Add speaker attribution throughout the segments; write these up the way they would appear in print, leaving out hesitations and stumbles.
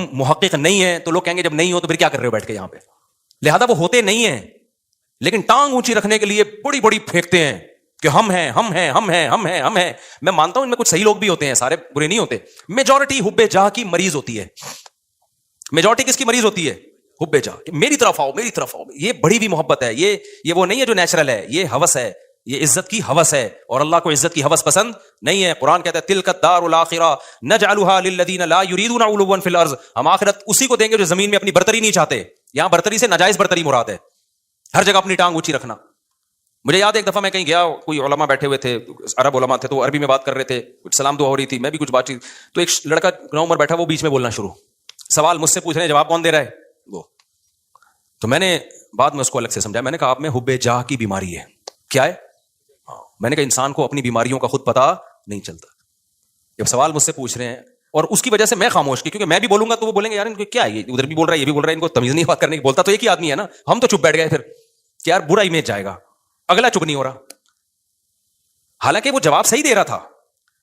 Speaker 1: ہم محقق نہیں ہیں تو لوگ کہیں گے جب نہیں ہو تو پھر کیا کر رہے ہو بیٹھ کے یہاں پہ. لہذا وہ ہوتے نہیں ہیں, لیکن ٹانگ اونچی رکھنے کے لیے بڑی بڑی پھینکتے ہیں کہ ہم ہیں ہم ہیں ہم ہیں ہم ہیں ہم ہیں. میں مانتا ہوں ان میں کچھ صحیح لوگ بھی ہوتے ہیں, سارے برے نہیں ہوتے. میجورٹی حب جاہ کی مریض ہوتی ہے. میجورٹی کس کی مریض ہوتی ہے؟ حب جاہ. میری طرف آؤ میری طرف آؤ. یہ بڑی بھی محبت ہے, یہ وہ نہیں ہے جو نیچرل ہے, یہ ہوس ہے, یہ عزت کی ہوس ہے. اور اللہ کو عزت کی ہوس پسند نہیں ہے. قرآن کہتا ہے تلک الدار الاخرہ نجعلها للذین لا یریدون علوا فی الارض. ہم آخرت اسی کو دیں گے جو زمین میں اپنی برتری نہیں چاہتے. یہاں برتری سے ناجائز برتری مراد ہے, ہر جگہ اپنی ٹانگ اونچی رکھنا. مجھے یاد ہے ایک دفعہ میں کہیں گیا, کوئی علماء بیٹھے ہوئے تھے, عرب علماء تھے, تو وہ عربی میں بات کر رہے تھے, کچھ سلام دعا ہو رہی تھی, میں بھی کچھ بات چیت, تو ایک لڑکا نو عمر بیٹھا, وہ بیچ میں بولنا شروع, سوال مجھ سے پوچھ رہے ہیں, جواب کون دے رہا ہے وہ. تو میں نے بعد میں اس کو الگ سے سمجھایا, میں نے کہا آپ میں حب جاہ کی بیماری ہے. کیا ہے؟ میں نے کہا انسان کو اپنی بیماریوں کا خود پتا نہیں چلتا. جب سوال مجھ سے پوچھ رہے ہیں اور اس کی وجہ سے میں خاموش کی, کیونکہ میں بھی بولوں گا تو وہ بولیں گے یار ان کو کیا ہے, یہ ادھر بھی بول رہا ہے یہ بھی بول رہا ہے, ان کو تمیز نہیں بات کرنے کی. بولتا تو ایک ہی آدمی ہے نا, ہم تو چپ بیٹھ گئے پھر کہ یار برا امیج جائے گا, اگلا چپ نہیں ہو رہا. حالانکہ وہ جواب صحیح دے رہا تھا.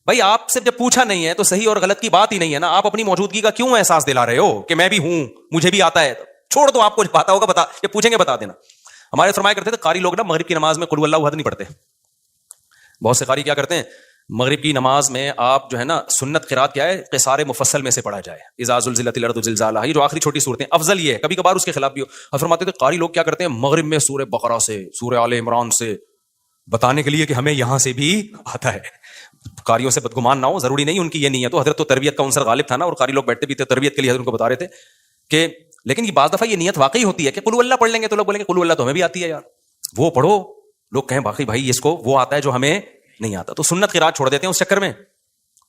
Speaker 1: بھائی آپ سے جب پوچھا نہیں ہے تو صحیح اور غلط کی بات ہی نہیں ہے نا, آپ اپنی موجودگی کا کیوں احساس دلا رہے ہو کہ میں بھی ہوں, مجھے بھی آتا ہے. چھوڑ دو, آپ کو پتا ہوگا بتا, جب پوچھیں گے بتا دینا. ہمارے فرمایا کرتے تھے قاری لوگ نا مغرب کی نماز میں قل اللہ احد نہیں پڑھتے. بہت سے قاری کیا کرتے ہیں, مغرب کی نماز میں آپ جو ہے نا سنت قرات کیا ہے, قصار مفصل میں سے پڑھا جائے, اذا زلزلت الارض زلزالہا, یہ جو آخری چھوٹی صورتیں افضل یہ ہے. کبھی کبھار اس کے خلاف بھی ہو. فرماتے تھے قاری لوگ کیا کرتے ہیں, مغرب میں سورہ بقرہ سے سورہ آل عمران سے بتانے کے لیے کہ ہمیں یہاں سے بھی آتا ہے. قاریوں سے بدگمان نہ ہو, ضروری نہیں ان کی یہ نیت. تو حضرت تو تربیت کا عنصر غالب تھا نا, اور قاری لوگ بیٹھتے بھی تھے تربیت کے لیے, حضرت ان کو بتا رہے تھے کہ لیکن یہ بعض دفعہ یہ نیت واقعی ہوتی ہے کہ قل اللہ پڑھ لیں گے تو لوگ بولیں گے قل اللہ تو ہمیں بھی آتی ہے یار, وہ پڑھو. لوگ کہیں باقی بھائی اس کو وہ آتا ہے جو ہمیں نہیں آتا, تو سنت قرات چھوڑ دیتے ہیں اس چکر میں.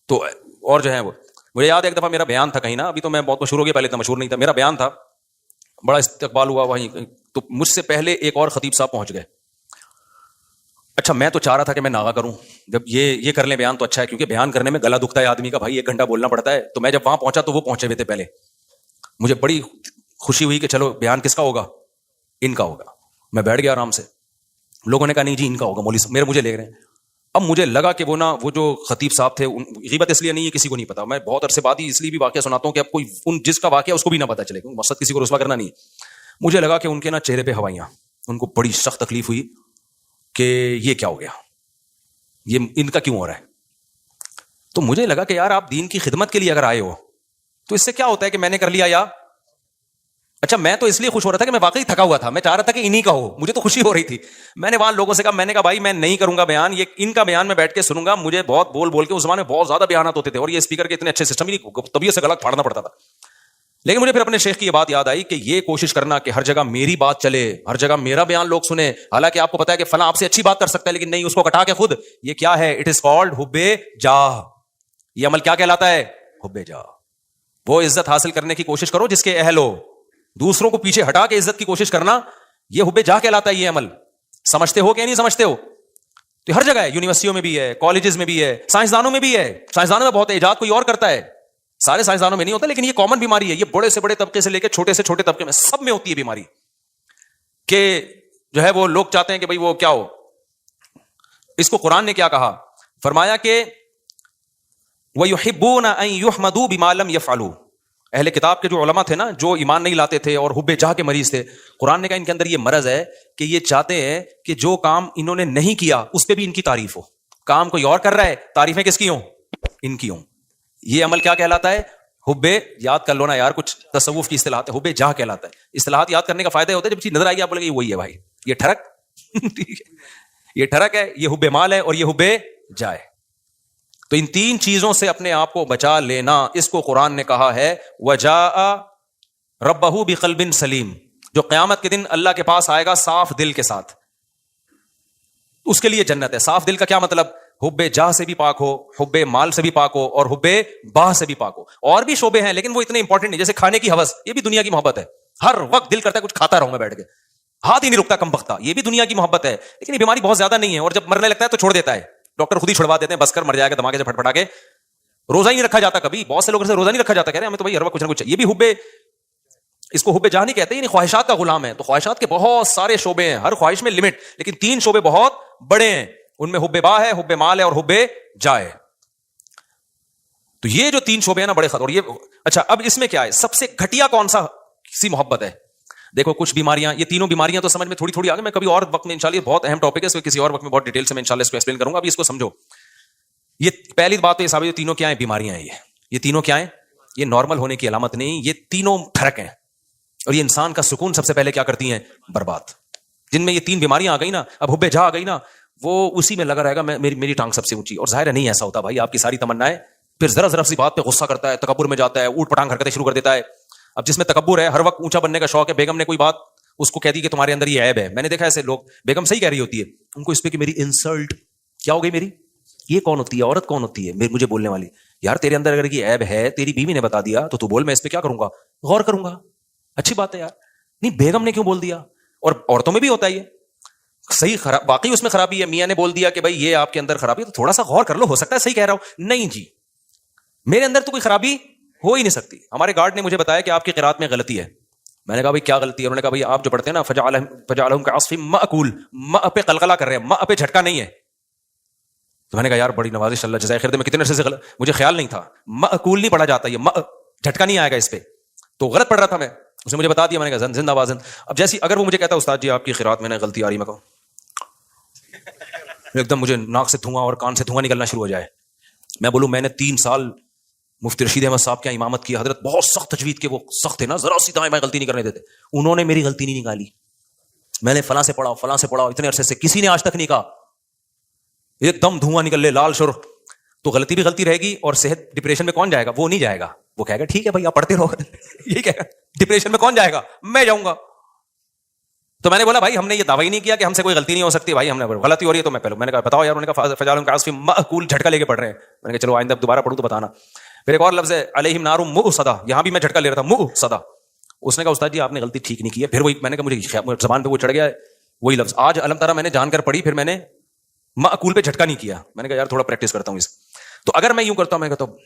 Speaker 1: تو اور جو ہے وہ مجھے یاد ہے ایک دفعہ میرا بیان تھا کہیں نا, ابھی تو میں بہت مشہور ہو گیا, پہلے اتنا مشہور نہیں تھا. میرا بیان تھا, بڑا استقبال ہوا وہیں, تو مجھ سے پہلے ایک اور خطیب صاحب پہنچ گئے. اچھا میں تو چاہ رہا تھا کہ میں ناغا کروں, جب یہ کر لیں بیان تو اچھا ہے, کیونکہ بیان کرنے میں گلا دکھتا ہے آدمی کا, بھائی 1 گھنٹہ بولنا پڑتا ہے. تو میں جب وہاں پہنچا تو وہ پہنچے ہوئے تھے پہلے. مجھے بڑی خوشی ہوئی کہ چلو بیان کس کا ہوگا, ان کا ہوگا. میں بیٹھ گیا آرام سے. لوگوں نے کہا نہیں جی ان کا ہوگا, مولوی صاحب مجھے لے رہے ہیں. اب مجھے لگا کہ وہ جو خطیب صاحب تھے, غیبت اس لیے نہیں ہے کسی کو نہیں پتا, میں بہت عرصے بعد ہی اس لیے بھی واقعہ سناتا ہوں کہ اب کوئی جس کا واقعہ اس کو بھی نہ پتا چلے, مقصد کسی کو رسوا کرنا نہیں ہے. مجھے لگا کہ ان کے نا چہرے پہ ہوائیاں, ان کو بڑی سخت تکلیف ہوئی کہ یہ کیا ہو گیا, یہ ان کا کیوں ہو رہا ہے. تو مجھے لگا کہ یار آپ دین کی خدمت کے لیے اگر آئے ہو تو اس سے کیا ہوتا ہے کہ میں نے کر لیا یا اچھا. میں تو اس لیے خوش ہو رہا تھا کہ میں واقعی تھکا ہوا تھا, میں چاہ رہا تھا کہ انہی کا ہو, مجھے تو خوشی ہو رہی تھی. میں نے وہاں لوگوں سے کہا, میں نے کہا بھائی میں نہیں کروں گا بیان, یہ ان کا بیان میں بیٹھ کے سنوں گا. مجھے بہت بول کے اس زمانے میں بہت زیادہ بیانات ہوتے تھے, اور یہ اسپیکر کے اتنے اچھے سسٹم ہی نہیں, طبیعت سے گلا پھاڑنا پڑتا تھا. لیکن مجھے پھر اپنے شیخ کی یہ بات یاد آئی کہ یہ کوشش کرنا کہ ہر جگہ میری بات چلے, ہر جگہ میرا بیان لوگ سنیں, حالانکہ آپ کو پتا ہے کہ فلاں آپ سے اچھی بات کر سکتا ہے لیکن نہیں, اس کو کٹا کے خود. یہ کیا ہے, اٹ از کالڈ حب جاہ. یہ عمل کیا کہلاتا ہے, حب جاہ. وہ عزت حاصل کرنے کی کوشش کرو جس کے اہل ہو, دوسروں کو پیچھے ہٹا کے عزت کی کوشش کرنا, یہ حب جاہ کہلاتا ہے. یہ عمل سمجھتے ہو کہ نہیں سمجھتے ہو؟ تو ہر جگہ ہے, یونیورسٹیوں میں بھی ہے, کالجز میں بھی ہے, سائنسدانوں میں بھی ہے. سائنسدانوں میں بہت ایجاد کوئی اور کرتا ہے, سارے سائنسدانوں میں نہیں ہوتا, لیکن یہ کامن بیماری ہے. یہ بڑے سے بڑے طبقے سے لے کے چھوٹے سے چھوٹے طبقے میں سب میں ہوتی ہے بیماری, کہ جو ہے وہ لوگ چاہتے ہیں کہ بھئی وہ کیا ہو. اس کو قرآن نے کیا کہا, فرمایا کہ وَيُحِبُّونَ أَن يُحْمَدُوا بِمَا لَمْ يَفْعَلُوا. اہل کتاب کے جو علماء تھے نا, جو ایمان نہیں لاتے تھے اور حب جاہ کے مریض تھے, قرآن نے کہا ان کے اندر یہ مرض ہے کہ یہ چاہتے ہیں کہ جو کام انہوں نے نہیں کیا اس پہ بھی ان کی تعریف ہو. کام کوئی اور کر رہا ہے, تعریفیں کس کی ہوں, ان کی ہوں. یہ عمل کیا کہلاتا ہے, حب, یاد کر لو نا یار, کچھ تصوف کی اصطلاحات ہے, حب جاہ کہلاتا ہے. اصطلاحات یاد کرنے کا فائدہ ہوتا ہے جب چیز نظر آئے گی آپ بولے گے وہی ہے بھائی, یہ ٹھڑک یہ ٹھڑک ہے, یہ حب مال ہے اور یہ حب جاہ ہے. تو ان 3 چیزوں سے اپنے آپ کو بچا لینا, اس کو قرآن نے کہا ہے وَجَاءَ رَبَّهُ بِقَلْبٍ سَلِيمٍ. جو قیامت کے دن اللہ کے پاس آئے گا صاف دل کے ساتھ, اس کے لیے جنت ہے. صاف دل کا کیا مطلب, حب جاہ سے بھی پاک ہو, حب مال سے بھی پاک ہو, اور حب باہ سے بھی پاک ہو. اور بھی شعبے ہیں لیکن وہ اتنے امپورٹنٹ نہیں, جیسے کھانے کی ہوس, یہ بھی دنیا کی محبت ہے. ہر وقت دل کرتا ہے کچھ کھاتا رہوں میں بیٹھ کے, ہاتھ ہی نہیں رکتا کم بختہ, یہ بھی دنیا کی محبت ہے. لیکن یہ بیماری بہت زیادہ نہیں ہے, اور جب مرنے لگتا ہے تو چھوڑ دیتا ہے, ڈاکٹر خود ہی چھڑوا دیتے ہیں, بس کر مر جائے گا دھماکے سے پھٹ پھٹا کے. روزہ ہی نہیں رکھا جاتا کبھی, بہت سے لوگوں سے روزہ نہیں رکھا جاتا, کہہ رہے ہیں ہمیں تو بھائی ہر وقت کچھ نہ کچھ. یہ بھی حب, اس کو حب جاہ نہیں کہتے, یعنی خواہشات کا غلام ہے. تو خواہشات کے بہت سارے شعبے ہیں, ہر خواہش میں لمٹ, لیکن 3 شعبے بہت بڑے ہیں. ان میں حب باہ ہے, حب مال ہے, اور حب جاہ ہے. تو یہ جو 3 شعبے ہیں نا بڑے خطر. اور یہ اچھا اب اس میں کیا ہے, سب سے گھٹیا کون سا سی محبت ہے؟ دیکھو کچھ بیماریاں, یہ تینوں بیماریاں تو سمجھ میں تھوڑی تھوڑی آ گئی, میں کبھی اور وقت میں انشاءاللہ, بہت اہم ٹاپک ہے, اس کو کسی اور وقت میں بہت ڈیٹیل سے میں انشاءاللہ اس کو ایکسپلین کروں گا. ابھی اس کو سمجھو. یہ پہلی بات تو یہ ثابت ہے, تینوں کیا ہیں؟ بیماریاں ہیں. یہ تینوں کیا ہیں؟ یہ نارمل ہونے کی علامت نہیں, یہ تینوں فرق ہیں, اور یہ انسان کا سکون سب سے پہلے کیا کرتی ہیں؟ برباد. جن میں یہ تین بیماریاں آ گئی نا, اب حب جہاں آ گئی نا, وہ اسی میں لگا رہے گا میری ٹانگ سب سے اونچی. اور ظاہر ہے نہیں ایسا ہوتا بھائی, آپ کی ساری تمنائیں, پھر ذرا ذرا سی بات پہ غصہ کرتا ہے, تکبر میں جاتا ہے, اوٹ پٹانگ حرکتیں شروع کر دیتا ہے. اب جس میں تکبر ہے, ہر وقت اونچا بننے کا شوق ہے, بیگم نے کوئی بات اس کو کہتی کہ تمہارے اندر یہ عیب ہے. میں نے دیکھا ایسے لوگ, بیگم صحیح کہہ رہی ہوتی ہے, ان کو اس پہ کہ میری انسلٹ کیا ہو گئی, میری یہ کون ہوتی ہے, عورت کون ہوتی ہے مجھے بولنے والی؟ یار تیرے اندر اگر یہ عیب ہے, تیری بیوی نے بتا دیا, تو بول, میں اس پہ کیا کروں گا, غور کروں گا. اچھی بات ہے یار, نہیں بیگم نے کیوں بول دیا؟ اور عورتوں میں بھی ہوتا ہے یہ صحیح, خراب واقعی اس میں خرابی ہے, میاں نے بول دیا کہ بھائی یہ آپ کے اندر خرابی ہے, تو تھوڑا سا غور کر لو, ہو سکتا ہے صحیح کہہ رہا ہوں. نہیں جی, میرے اندر تو کوئی خرابی ہو ہی نہیں سکتی. ہمارے گارڈ نے مجھے بتایا کہ آپ کی قرات میں غلطی ہے. میں نے کہا بھائی کیا غلطی ہے؟ انہوں نے کہا بھائی آپ جو پڑھتے ہیں نا, فجعلہم کعصف مأکول, ماء پہ قلقلہ کر رہے ہیں, ماء پہ جھٹکا نہیں ہے. تو میں نے کہا یار بڑی نوازش, اللہ جزائے خیر دے, میں کتنے عرصے سے مجھے خیال نہیں تھا, مأکول نہیں پڑھا جاتا, یہ ماء جھٹکا نہیں آئے گا اس پہ, تو غلط پڑھ رہا تھا میں, اس نے مجھے بتا دیا. میں نے کہا زندہ بازن. اب جیسی اگر وہ مجھے کہتا استاد جی آپ کی قرات میں نے غلطی آ رہی, میں کہوں ایک دم مجھے ناک سے دھواں اور کان سے دھواں نکلنا شروع ہو جائے, میں بولوں میں نے 3 سال مفتی رشید احمد صاحب کیا امامت کی, حضرت بہت سخت تجوید کے, وہ سخت تھے نا, ذرا سی دائیں بائیں غلطی نہیں کرنے دیتے. انہوں نے میری غلطی نہیں نکالی, میں نے فلاں سے پڑھا اتنے عرصے سے, کسی نے آج تک نہیں کہا ایک دم دھواں نکل لے لال شر. تو غلطی بھی غلطی رہے گی, اور صحت ڈپریشن میں کون جائے گا؟ وہ نہیں جائے گا, وہ کہے گا ٹھیک ہے بھائی آپ پڑھتے رہو. یہ کہے گا ڈپریشن میں کون جائے گا؟ میں جاؤں گا. تو میں نے بولا بھائی ہم نے یہ دعویٰ ہی نہیں کیا کہ ہم سے کوئی غلطی نہیں ہو سکتی, بھائی ہم نے غلطی ہو رہی ہے تو میں نے کہا بتاؤ یار. انہوں نے کہا فجعلہم کعصف مأکول, جھٹکا لے کے پڑھ رہے ہیں. میں نے کہا چلو آئندہ دوبارہ پڑھوں تو بتانا. پھر ایک اور لفظ ہے علیہم نار مؤصدہ, یہاں بھی میں جھٹکا لے رہا تھا, مؤصدہ. اس نے کہا استاد جی آپ نے غلطی ٹھیک نہیں کی ہے. پھر وہی میں نے کہا مجھے زبان پہ وہ چڑھ گیا وہی لفظ, آج علم ترا میں نے جان کر پڑھی, پھر میں نے مأکول پہ جھٹکا نہیں کیا. میں نے کہا یار تھوڑا پریکٹس کرتا ہوں اس. تو اگر میں یوں کرتا ہوں, میں کہتا ہوں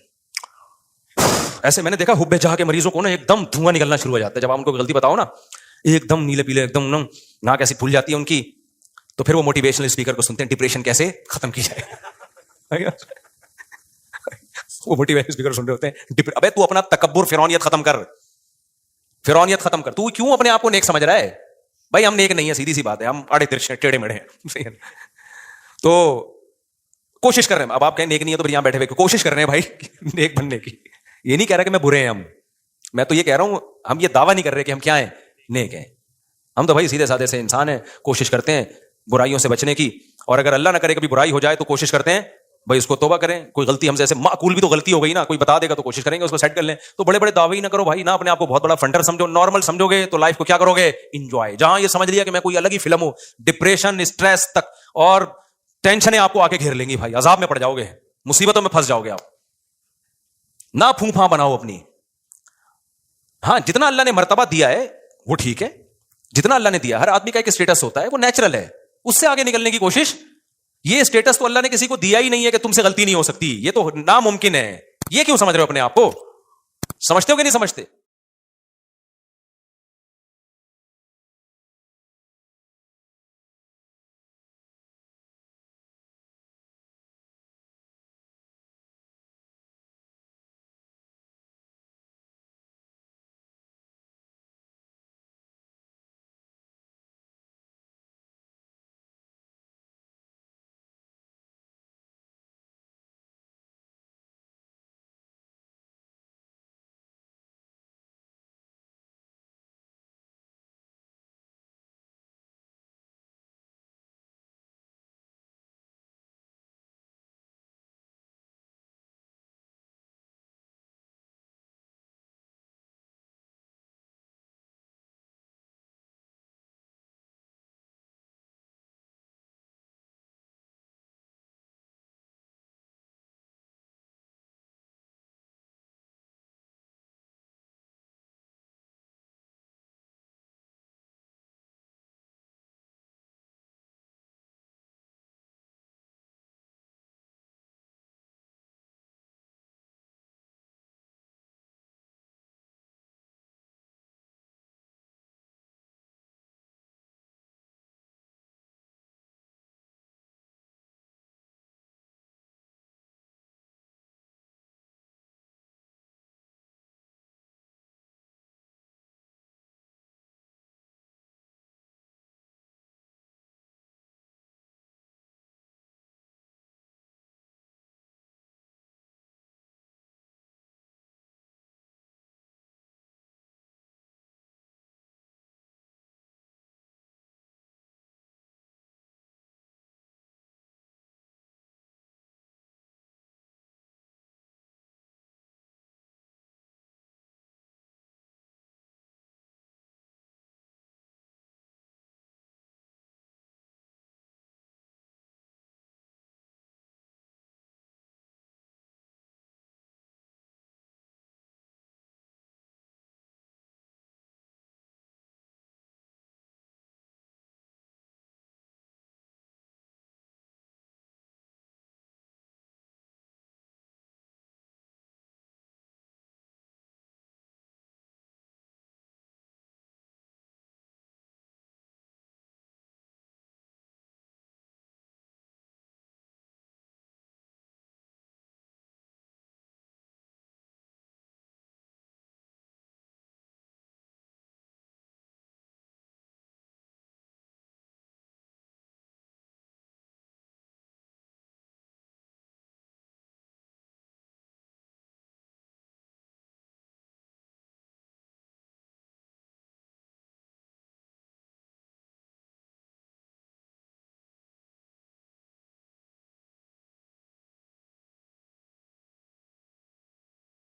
Speaker 1: ایسے, میں نے دیکھا حب جہاں کے مریضوں کو نا ایک دم دھواں نکلنا شروع ہو جاتا ہے جب آپ ان کو غلطی بتاؤ نا, ایک دم نیلے پیلے, ایک دم ناک ایسی پھول جاتی ہے ان کی. تو پھر وہ موٹیویشنل اسپیکر کو سنتے ہیں, ڈپریشن کیسے ختم کی جائے. وہ موٹیویشنل اسپیکر سن رہے ہوتے ہیں, ابے تو اپنا تکبر فرعونیت ختم کر, فرعونیت ختم کر. تو کیوں اپنے آپ کو نیک سمجھ رہا ہے؟ بھائی ہم نیک نہیں ہے, سیدھی سی بات ہے, ہم آڑے ترچھے ٹیڑے میڑے ہیں. تو کوشش کر رہے ہیں. اب آپ کہیں نیک نہیں ہے تو پھر یہاں بیٹھے ہوئے کوشش کر رہے ہیں بھائی نیک بننے کی. یہ نہیں کہہ رہا کہ میں برے ہیں ہم, میں تو یہ کہہ رہا ہوں ہم یہ دعویٰ نہیں کر رہے کہ ہم کیا ہیں, نیک ہیں. ہم تو بھائی سیدھے سادے سے انسان ہیں, کوشش کرتے ہیں برائیوں سے بچنے کی, اور اگر اللہ نہ کرے کبھی برائی ہو جائے تو کوشش کرتے ہیں بھائی اس کو توبہ کریں. کوئی غلطی ہم سے معقول بھی تو غلطی ہو گئی نا, کوئی بتا دے گا تو کوشش کریں گے اس کو سیٹ کر لیں. تو بڑے بڑے دعوے ہی نہ کرو بھائی, نہ اپنے آپ کو بہت بڑا فنڈر سمجھو. نارمل سمجھو گے تو لائف کو کیا کرو گے, انجوائے. جہاں یہ سمجھ لیا کہ میں کوئی الگ ہی فلم ہوں, ڈپریشن, اسٹریس تک اور ٹینشنیں آپ کو آ کے گھیر لیں گی بھائی, عذاب میں پڑ جاؤ گے, مصیبتوں میں پھنس جاؤ گے آپ. نہ پھوں پھاں بناؤ اپنی. ہاں جتنا اللہ نے مرتبہ دیا ہے وہ ٹھیک ہے, جتنا اللہ نے دیا. ہر آدمی کا ایک اسٹیٹس ہوتا ہے, وہ نیچرل ہے, اس سے آگے نکلنے کی کوشش. یہ اسٹیٹس تو اللہ نے کسی کو دیا ہی نہیں ہے کہ تم سے غلطی نہیں ہو سکتی, یہ تو ناممکن ہے. یہ کیوں سمجھ رہے ہو اپنے آپ کو؟ سمجھتے ہو کہ نہیں سمجھتے؟